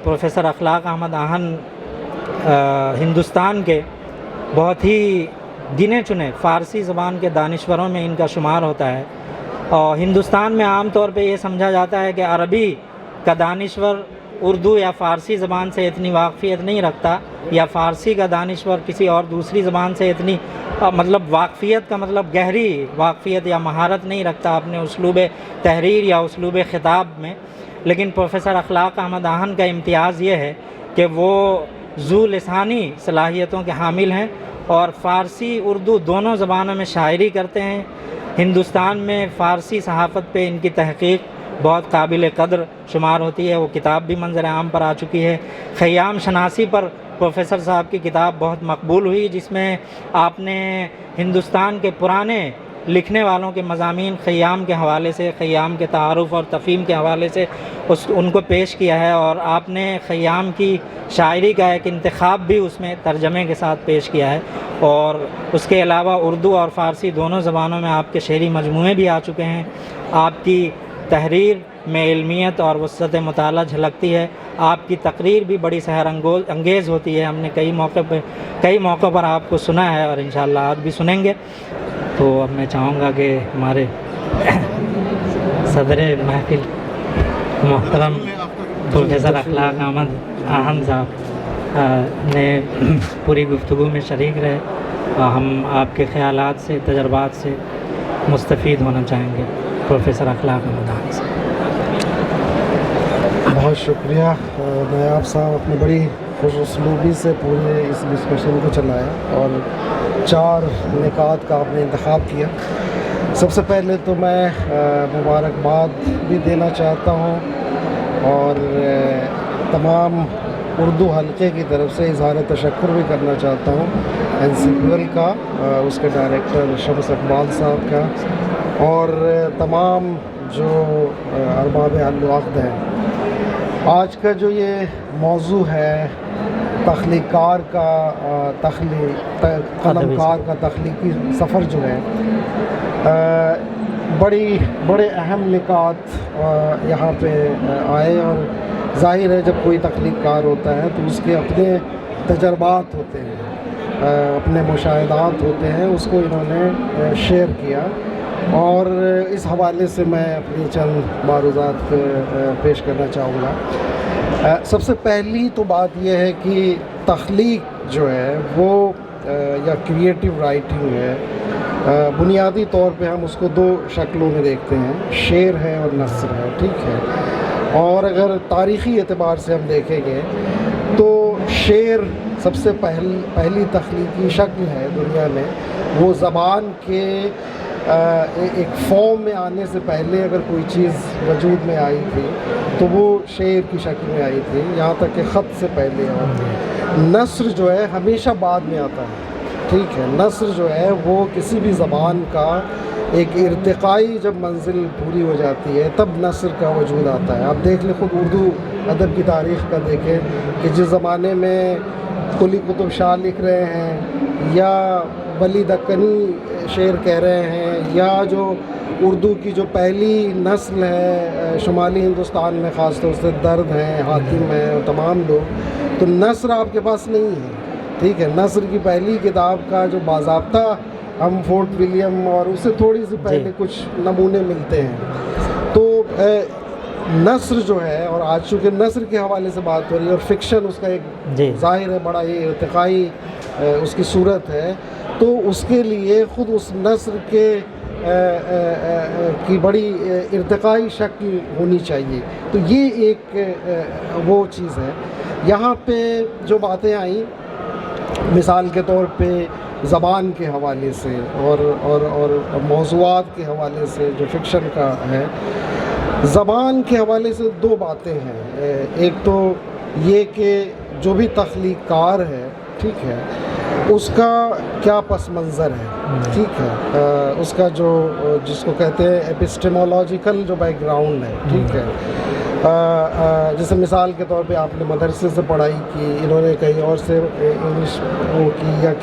Professor اخلاق احمد آہن ہندوستان کے بہت ہی گنے چنے فارسی زبان کے دانشوروں میں ان کا شمار ہوتا ہے، اور ہندوستان میں عام طور پہ یہ سمجھا جاتا ہے کہ عربی کا دانشور اردو یا فارسی زبان سے اتنی واقفیت نہیں رکھتا، یا فارسی کا دانشور کسی اور دوسری زبان سے اتنی مطلب واقفیت کا مطلب گہری واقفیت یا مہارت نہیں رکھتا اپنے اسلوب تحریر یا اسلوب خطاب میں۔ لیکن پروفیسر اخلاق احمد آہن کا امتیاز یہ ہے کہ وہ ذو لسانی صلاحیتوں کے حامل ہیں اور فارسی اردو دونوں زبانوں میں شاعری کرتے ہیں۔ ہندوستان میں فارسی صحافت پہ ان کی تحقیق بہت قابل قدر شمار ہوتی ہے، وہ کتاب بھی منظر عام پر آ چکی ہے۔ خیام شناسی پر پروفیسر صاحب کی کتاب بہت مقبول ہوئی، جس میں آپ نے ہندوستان کے پرانے لکھنے والوں کے مضامین خیام کے حوالے سے، خیام کے تعارف اور تفہیم کے حوالے سے ان کو پیش کیا ہے، اور آپ نے خیام کی شاعری کا ایک انتخاب بھی اس میں ترجمے کے ساتھ پیش کیا ہے۔ اور اس کے علاوہ اردو اور فارسی دونوں زبانوں میں آپ کے شعری مجموعے بھی آ چکے ہیں۔ آپ کی تحریر میں علمیت اور وسعت مطالعہ جھلکتی ہے، آپ کی تقریر بھی بڑی سحر انگیز ہوتی ہے۔ ہم نے کئی موقع پر آپ کو سنا ہے اور انشاءاللہ آج بھی سنیں گے۔ تو اب میں چاہوں گا کہ ہمارے صدر محفل محترم پروفیسر اخلاق احمد آہن صاحب نے پوری گفتگو میں شریک رہے، اور ہم آپ کے خیالات سے، تجربات سے مستفید ہونا چاہیں گے۔ پروفیسر اخلاق احمد آہن صاحب۔ بہت شکریہ نایاب صاحب، اپنی بڑی خوش اسلوبی سے پورے اس ڈسکشن کو چلایا اور 4 نکات کا آپ نے انتخاب کیا۔ سب سے پہلے تو میں مبارکباد بھی دینا چاہتا ہوں اور تمام اردو حلقے کی طرف سے اظہار تشکر بھی کرنا چاہتا ہوں NCQL کا، اس کے ڈائریکٹر شمس اقبال صاحب کا، اور تمام جو ارباب حل و عقد ہیں۔ آج کا جو یہ موضوع ہے تخلیق کار کا قلم کار کا تخلیقی سفر جو ہے، بڑے اہم نکات یہاں پہ آئے، اور ظاہر ہے جب کوئی تخلیق کار ہوتا ہے تو اس کے اپنے تجربات ہوتے ہیں، اپنے مشاہدات ہوتے ہیں، اس کو انہوں نے شیئر کیا، اور اس حوالے سے میں اپنی چند معروضات پیش کرنا چاہوں گا۔ سب سے پہلی تو بات یہ ہے کہ تخلیق جو ہے وہ یا کریٹیو رائٹنگ ہے، بنیادی طور پہ ہم اس کو 2 شکلوں میں دیکھتے ہیں، شعر ہے اور نثر ہے، ٹھیک ہے۔ اور اگر تاریخی اعتبار سے ہم دیکھیں گے تو شعر سب سے پہلی تخلیقی شکل ہے دنیا میں، وہ زبان کے ایک فارم میں آنے سے پہلے اگر کوئی چیز وجود میں آئی تھی تو وہ شعر کی شکل میں آئی تھی، یہاں تک کہ خط سے پہلے۔ اور نثر جو ہے ہمیشہ بعد میں آتا ہے، ٹھیک ہے۔ نثر جو ہے وہ کسی بھی زبان کا ایک ارتقائی جب منزل پوری ہو جاتی ہے تب نثر کا وجود آتا ہے۔ آپ دیکھ لیں، خود اردو ادب کی تاریخ کا دیکھیں کہ جس زمانے میں قلی قطب شاہ لکھ رہے ہیں یا ولی دکنی شعر کہہ رہے ہیں، یا جو اردو کی جو پہلی نسل ہے شمالی ہندوستان میں خاص طور سے درد ہیں، حاتم ہیں اور تمام لوگ، تو نثر آپ کے پاس نہیں ہے، ٹھیک ہے۔ نثر کی پہلی کتاب کا جو باضابطہ ہم فورٹ ولیم اور اس سے تھوڑی سی پہلے کچھ نمونے ملتے ہیں۔ تو نثر جو ہے، اور آج چونکہ نثر کے حوالے سے بات ہو رہی ہے اور فکشن اس کا ایک ظاہر ہے بڑا ہی ارتقائی اس کی صورت ہے، تو اس کے لیے خود اس نثر کی بڑی ارتقائی شکل ہونی چاہیے۔ تو یہ ایک وہ چیز ہے۔ یہاں پہ جو باتیں آئیں مثال کے طور پہ زبان کے حوالے سے اور موضوعات کے حوالے سے جو فکشن کا ہے، زبان کے حوالے سے 2 باتیں ہیں۔ ایک تو یہ کہ جو بھی تخلیق کار ہے، ٹھیک ہے، اس کا کیا پس منظر ہے، ٹھیک ہے، اس کا جس کو کہتے ہیں ایپسٹیمولوجیکل جو بیک گراؤنڈ ہے، ٹھیک ہے۔ جیسے مثال کے طور پہ آپ نے مدرسے سے پڑھائی کی، انہوں نے کہیں اور سے انگلش وہ کی، یا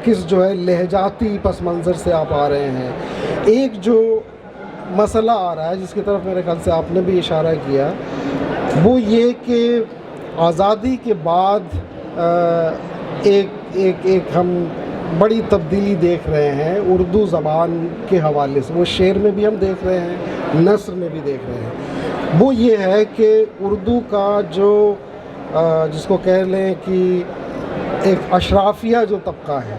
کس جو ہے لہجاتی پس منظر سے آپ آ رہے ہیں۔ ایک جو مسئلہ آ رہا ہے جس کی طرف میرے خیال سے آپ نے بھی اشارہ کیا، وہ یہ کہ آزادی کے بعد ایک ہم بڑی تبدیلی دیکھ رہے ہیں اردو زبان کے حوالے سے. وہ شعر میں بھی ہم دیکھ رہے ہیں, نثر میں بھی دیکھ رہے ہیں. وہ یہ ہے کہ اردو کا جو جس کو کہہ لیں کہ ایک اشرافیہ جو طبقہ ہے,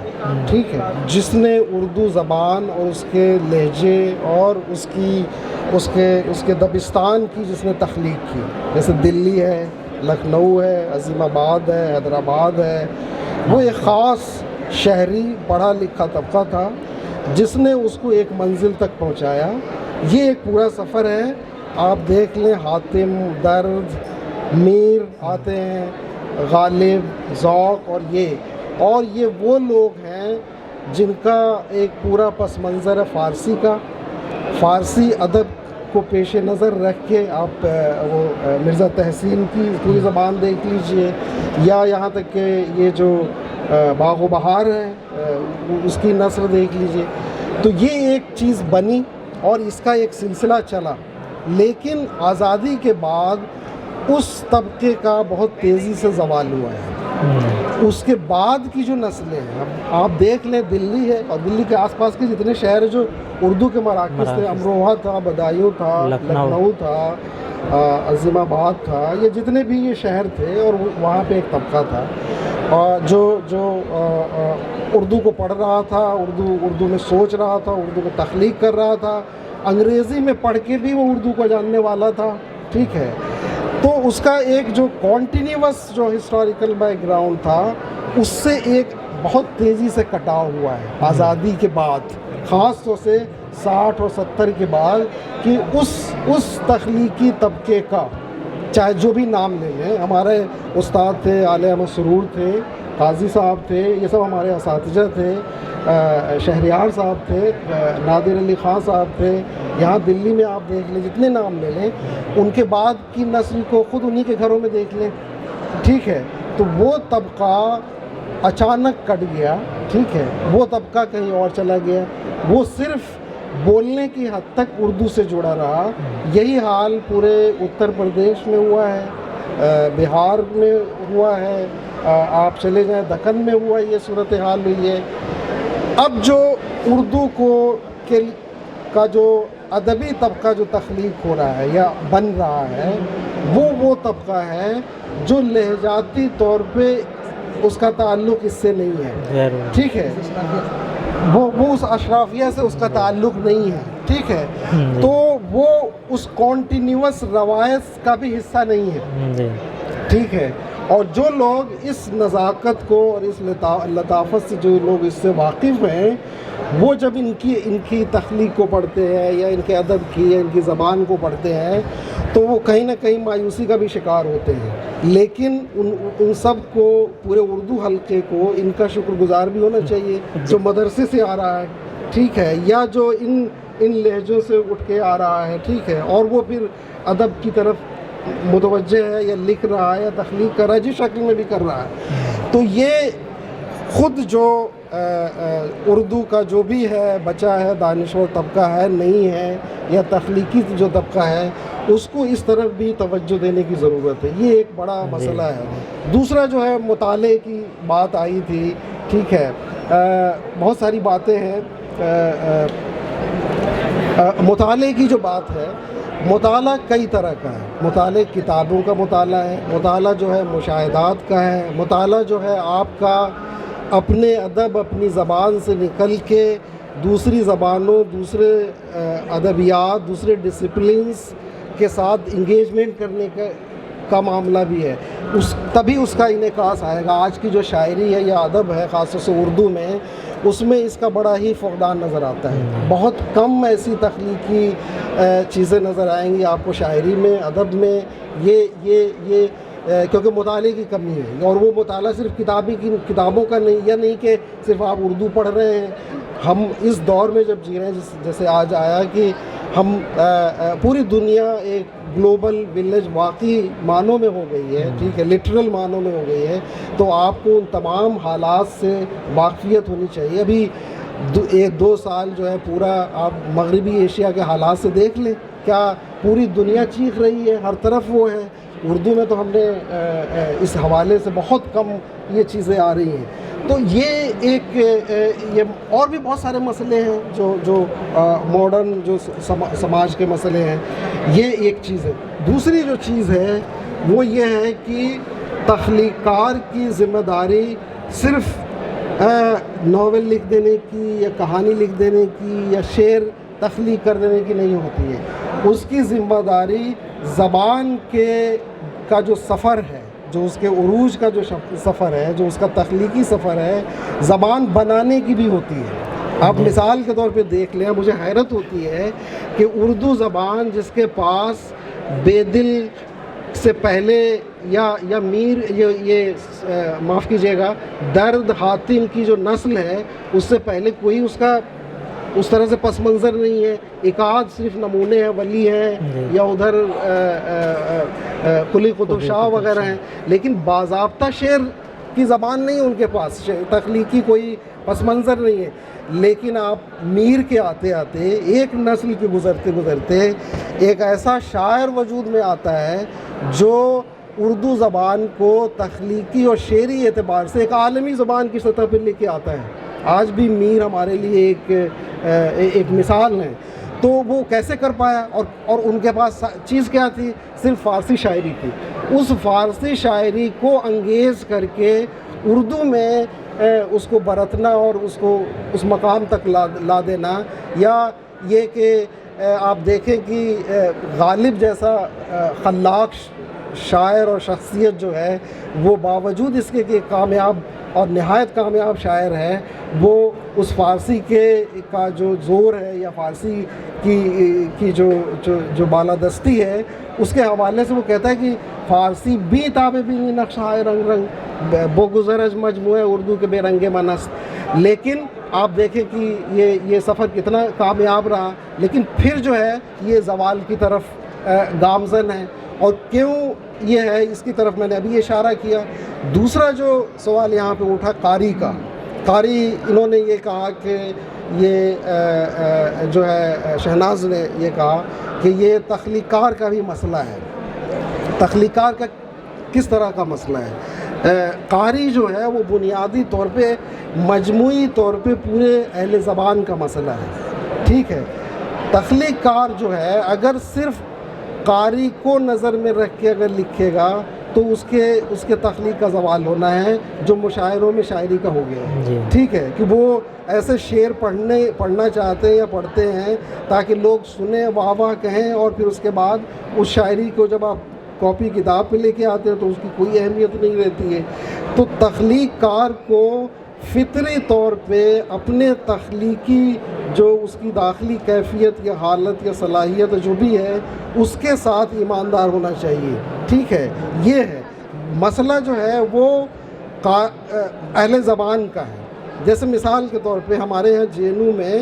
ٹھیک ہے, جس نے اردو زبان اور اس کے لہجے اور اس کے دبستان کی جس نے تخلیق کی, جیسے دلی ہے, لکھنؤ ہے, عظیم آباد ہے, حیدرآباد ہے. وہ ایک خاص شہری پڑھا لکھا طبقہ تھا جس نے اس کو ایک منزل تک پہنچایا. یہ ایک پورا سفر ہے. آپ دیکھ لیں حاتم, درد, میر آتے ہیں, غالب, ذوق, اور یہ وہ لوگ ہیں جن کا ایک پورا پس منظر ہے فارسی کا. فارسی ادب کو پیش نظر رکھ کے آپ وہ مرزا تحسین کی پوری زبان دیکھ لیجئے, یا یہاں تک کہ یہ جو باغ و بہار ہے اس کی نثر دیکھ لیجئے. تو یہ ایک چیز بنی اور اس کا ایک سلسلہ چلا, لیکن آزادی کے بعد اس طبقے کا بہت تیزی سے زوال ہوا ہے. اس کے بعد کی جو نسلیں ہیں, آپ دیکھ لیں دلی ہے اور دلی کے آس پاس کے جتنے شہر جو اردو کے مراکز تھے, امروہہ تھا, بدایوں تھا, لکھنؤ تھا, عظیم آباد تھا, یہ جتنے بھی یہ شہر تھے, اور وہاں پہ ایک طبقہ تھا جو اردو کو پڑھ رہا تھا, اردو میں سوچ رہا تھا, اردو کو تخلیق کر رہا تھا, انگریزی میں پڑھ کے بھی وہ اردو کو جاننے والا تھا. ٹھیک ہے, تو اس کا ایک جو کانٹینیوس جو ہسٹوریکل بیک گراؤنڈ تھا اس سے ایک بہت تیزی سے کٹاؤ ہوا ہے آزادی کے بعد, خاص طور سے 60 اور 70 کے بعد, کہ اس تخلیقی طبقے کا, چاہے جو بھی نام لے لیں, ہمارے استاد تھے, عالیہ احمد سرور تھے, قاضی صاحب تھے, یہ سب ہمارے اساتذہ تھے, شہریار صاحب تھے, نادر علی خان صاحب تھے, یہاں دلی میں آپ دیکھ لیں جتنے نام لے لیں, ان کے بعد کی نسل کو خود انہی کے گھروں میں دیکھ لیں. ٹھیک ہے, تو وہ طبقہ اچانک کٹ گیا. ٹھیک ہے, وہ طبقہ کہیں اور چلا گیا, وہ صرف بولنے کی حد تک اردو سے جڑا رہا. یہی حال پورے اتر پردیش میں ہوا ہے, بہار میں ہوا ہے, آپ چلے جائیں دکن میں ہوا, یہ صورتحال ہوئی ہے. اب جو اردو کا جو ادبی طبقہ جو تخلیق ہو رہا ہے یا بن رہا ہے, وہ طبقہ ہے جو لہجاتی طور پہ اس کا تعلق اس سے نہیں ہے. ٹھیک ہے, وہ اس اشرافیہ سے اس کا تعلق نہیں ہے. ٹھیک ہے, تو وہ اس کانٹینیوس روایت کا بھی حصہ نہیں ہے. ٹھیک ہے, اور جو لوگ اس نزاکت کو اور اس لطافت سے جو لوگ اس سے واقف ہیں, وہ جب ان کی تخلیق کو پڑھتے ہیں یا ان کے ادب کی یا ان کی زبان کو پڑھتے ہیں, تو وہ کہیں نہ کہیں مایوسی کا بھی شکار ہوتے ہیں. لیکن ان سب کو, پورے اردو حلقے کو, ان کا شکر گزار بھی ہونا چاہیے جو مدرسے سے آ رہا ہے. ٹھیک ہے, یا جو ان لہجوں سے اٹھ کے آ رہا ہے. ٹھیک ہے, اور وہ پھر ادب کی طرف متوجہ ہے یا لکھ رہا ہے یا تخلیق کر رہا ہے, جس شکل میں بھی کر رہا ہے. تو یہ خود جو اردو کا جو بھی ہے بچا ہے, دانشور طبقہ ہے, نہیں ہے, یا تخلیقی جو طبقہ ہے, اس کو اس طرف بھی توجہ دینے کی ضرورت ہے. یہ ایک بڑا مسئلہ ہے. دوسرا جو ہے مطالعے کی بات آئی تھی. ٹھیک ہے, بہت ساری باتیں ہیں. مطالعے کی جو بات ہے, مطالعہ کئی طرح کا ہے. مطالعہ کتابوں کا مطالعہ ہے, مطالعہ جو ہے مشاہدات کا ہے, مطالعہ جو ہے آپ کا اپنے ادب, اپنی زبان سے نکل کے دوسری زبانوں, دوسرے ادبیات, دوسرے ڈسپلنس کے ساتھ انگیجمنٹ کرنے کا معاملہ بھی ہے. تبھی اس کا انعکاس آئے گا. آج کی جو شاعری ہے یا ادب ہے, خاص طور سے اردو میں, اس میں اس کا بڑا ہی فقدان نظر آتا ہے. بہت کم ایسی تخلیقی چیزیں نظر آئیں گی آپ کو شاعری میں, ادب میں. یہ کیونکہ مطالعے کی کمی ہے, اور وہ مطالعہ صرف کتابوں کا نہیں, یا نہیں کہ صرف آپ اردو پڑھ رہے ہیں. ہم اس دور میں جب جی رہے ہیں, جیسے آج آیا کہ ہم پوری دنیا ایک گلوبل ولیج واقعی معنوں میں ہو گئی ہے. ٹھیک ہے, لٹرل معنوں میں ہو گئی ہے. تو آپ کو ان تمام حالات سے واقفیت ہونی چاہیے. ابھی 1-2 سال جو ہے پورا آپ مغربی ایشیا کے حالات سے دیکھ لیں, کیا پوری دنیا چیخ رہی ہے, ہر طرف وہ ہے. اردو میں تو ہم نے اس حوالے سے بہت کم یہ چیزیں آ رہی ہیں. تو یہ ایک یہ اور بھی بہت سارے مسئلے ہیں جو ماڈرن جو سماج کے مسئلے ہیں. یہ ایک چیز ہے. دوسری جو چیز ہے وہ یہ ہے کہ تخلیق کار کی ذمہ داری صرف ناول لکھ دینے کی یا کہانی لکھ دینے کی یا شعر تخلیق کر دینے کی نہیں ہوتی ہے. اس کی ذمہ داری زبان کا جو سفر ہے, جو اس کے عروج کا جو سفر ہے, جو اس کا تخلیقی سفر ہے, زبان بنانے کی بھی ہوتی ہے. آپ مثال کے طور پہ دیکھ لیں, مجھے حیرت ہوتی ہے کہ اردو زبان جس کے پاس بے دل سے پہلے یا میر یہ معاف کیجیے گا درد حاتم کی جو نسل ہے اس سے پہلے کوئی اس کا اس طرح سے پس منظر نہیں ہے. ایک آدھ صرف نمونے ہیں, ولی ہیں یا ادھر قلی قطب شاہ وغیرہ ہیں, لیکن باضابطہ شعر کی زبان نہیں ان کے پاس, تخلیقی کوئی پس منظر نہیں ہے. لیکن آپ میر کے آتے آتے ایک نسل کے گزرتے گزرتے ایک ایسا شاعر وجود میں آتا ہے جو اردو زبان کو تخلیقی اور شعری اعتبار سے ایک عالمی زبان کی سطح پہ لے کے آتا ہے. آج بھی میر ہمارے لیے ایک مثال ہے. تو وہ کیسے کر پایا, اور ان کے پاس چیز کیا تھی؟ صرف فارسی شاعری تھی. اس فارسی شاعری کو انگیز کر کے اردو میں اس کو برتنا اور اس کو اس مقام تک لا دینا. یا یہ کہ آپ دیکھیں کہ غالب جیسا خلاق شاعر اور شخصیت جو ہے وہ باوجود اس کے کہ کامیاب اور نہایت کامیاب شاعر ہے, وہ اس فارسی کا جو زور ہے یا فارسی کی جو بالادستی ہے اس کے حوالے سے وہ کہتا ہے کہ فارسی بھی تابے بھی نقش ہے رنگ رنگ بو گزرج مجموعہ اردو کے بے رنگ منست. لیکن آپ دیکھیں کہ یہ سفر کتنا کامیاب رہا, لیکن پھر جو ہے یہ زوال کی طرف گامزن ہے. اور کیوں یہ ہے اس کی طرف میں نے ابھی اشارہ کیا. دوسرا جو سوال یہاں پہ اٹھا قاری کا, قاری انہوں نے یہ کہا کہ یہ جو ہے شہناز نے یہ کہا کہ یہ تخلیق کار کا بھی مسئلہ ہے. تخلیق کار کا کس طرح کا مسئلہ ہے؟ قاری جو ہے وہ بنیادی طور پہ مجموعی طور پہ پورے اہل زبان کا مسئلہ ہے. ٹھیک ہے, تخلیق کار جو ہے اگر صرف قاری کو نظر میں رکھ کے اگر لکھے گا تو اس کے تخلیق کا زوال ہونا ہے جو مشاعروں میں شاعری کا ہو گیا ہے. ٹھیک ہے, کہ وہ ایسے شعر پڑھنا چاہتے ہیں یا پڑھتے ہیں تاکہ لوگ سنیں, واہ واہ کہیں, اور پھر اس کے بعد اس شاعری کو جب آپ کاپی کتاب پہ لے کے آتے ہیں تو اس کی کوئی اہمیت نہیں رہتی ہے. تو تخلیق کار کو فطری طور پہ اپنے تخلیقی جو اس کی داخلی کیفیت یا حالت یا صلاحیت جو بھی ہے اس کے ساتھ ایماندار ہونا چاہیے. ٹھیک ہے, یہ ہے مسئلہ جو ہے وہ اہل زبان کا ہے. جیسے مثال کے طور پہ ہمارے یہاں جے این یو میں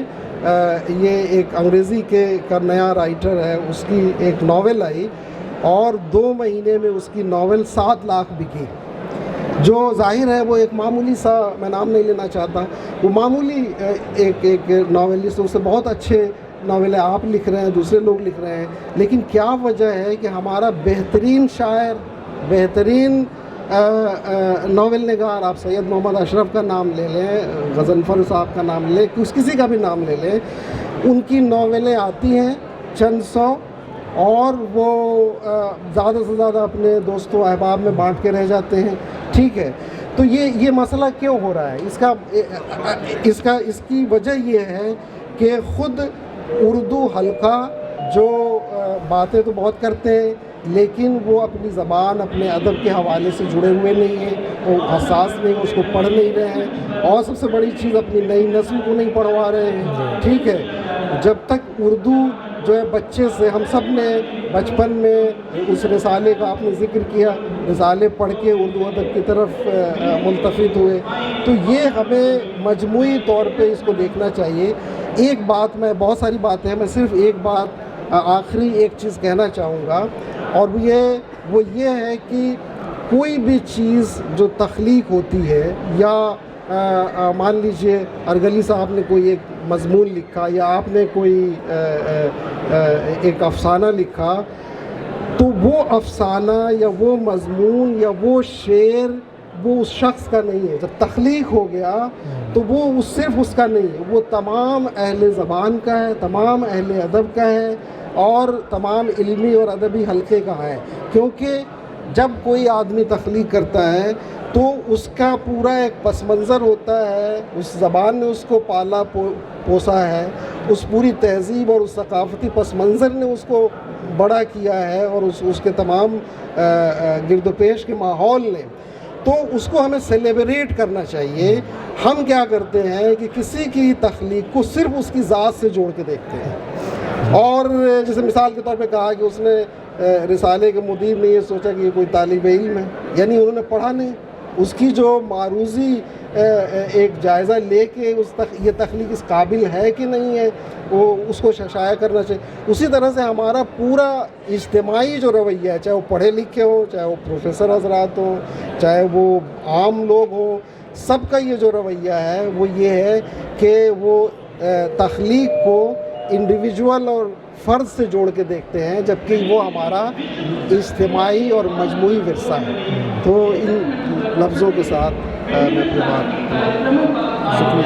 یہ ایک انگریزی کا نیا رائٹر ہے, اس کی ایک ناول آئی اور 2 مہینے میں اس کی ناول 7 لاکھ بکی. جو ظاہر ہے وہ ایک معمولی سا, میں نام نہیں لینا چاہتا, وہ معمولی ایک ناولسٹ, اس سے بہت اچھے ناولیں آپ لکھ رہے ہیں, دوسرے لوگ لکھ رہے ہیں, لیکن کیا وجہ ہے کہ ہمارا بہترین شاعر, بہترین ناول نگار, آپ سید محمد اشرف کا نام لے لیں, غضنفر صاحب کا نام لے لیں, کسی کا بھی نام لے لیں, ان کی ناولیں آتی ہیں چند سو اور وہ زیادہ سے زیادہ اپنے دوستوں احباب میں بانٹ کے رہ جاتے ہیں. ٹھیک ہے, تو یہ مسئلہ کیوں ہو رہا ہے؟ اس کی وجہ یہ ہے کہ خود اردو حلقہ جو باتیں تو بہت کرتے ہیں لیکن وہ اپنی زبان, اپنے ادب کے حوالے سے جڑے ہوئے نہیں ہیں, وہ حساس نہیں, اس کو پڑھ نہیں رہے ہیں, اور سب سے بڑی چیز اپنی نئی نسل کو نہیں پڑھوا رہے ہیں. ٹھیک ہے, جب تک اردو جو ہے بچے سے, ہم سب نے بچپن میں اس رسالے کا آپ نے ذکر کیا, رسالے پڑھ کے اردو ادب کی طرف ملتفت ہوئے, تو یہ ہمیں مجموعی طور پہ اس کو دیکھنا چاہیے. ایک بات, میں بہت ساری باتیں ہیں, میں صرف ایک بات آخری ایک چیز کہنا چاہوں گا, اور وہ یہ ہے کہ کوئی بھی چیز جو تخلیق ہوتی ہے, یا مان لیجئے ارغلی صاحب نے کوئی ایک مضمون لکھا یا آپ نے کوئی ایک افسانہ لکھا, تو وہ افسانہ یا وہ مضمون یا وہ شعر وہ اس شخص کا نہیں ہے. جب تخلیق ہو گیا تو وہ صرف اس کا نہیں ہے, وہ تمام اہل زبان کا ہے, تمام اہل ادب کا ہے اور تمام علمی اور ادبی حلقے کا ہے. کیونکہ جب کوئی آدمی تخلیق کرتا ہے تو اس کا پورا ایک پس منظر ہوتا ہے, اس زبان نے اس کو پالا پوسا ہے, اس پوری تہذیب اور اس ثقافتی پس منظر نے اس کو بڑا کیا ہے اور اس کے تمام گرد و پیش کے ماحول نے, تو اس کو ہمیں سیلیبریٹ کرنا چاہیے. ہم کیا کرتے ہیں کہ کسی کی تخلیق کو صرف اس کی ذات سے جوڑ کے دیکھتے ہیں, اور جیسے مثال کے طور پہ کہا کہ اس نے رسالے کے مدیر نے یہ سوچا کہ یہ کوئی طالب علم ہے, یعنی انہوں نے پڑھا نہیں. اس کی جو معروضی ایک جائزہ لے کے یہ تخلیق اس قابل ہے کہ نہیں ہے, وہ اس کو شائع کرنا چاہیے. اسی طرح سے ہمارا پورا اجتماعی جو رویہ ہے, چاہے وہ پڑھے لکھے ہوں, چاہے وہ پروفیسر حضرات ہوں, چاہے وہ عام لوگ ہوں, سب کا یہ جو رویہ ہے وہ یہ ہے کہ وہ تخلیق کو انڈیویجول اور فرد سے جوڑ کے دیکھتے ہیں, جبکہ وہ ہمارا اجتماعی اور مجموعی ورثہ ہے. تو ان لفظوں کے ساتھ میں اپنی بات شکریہ.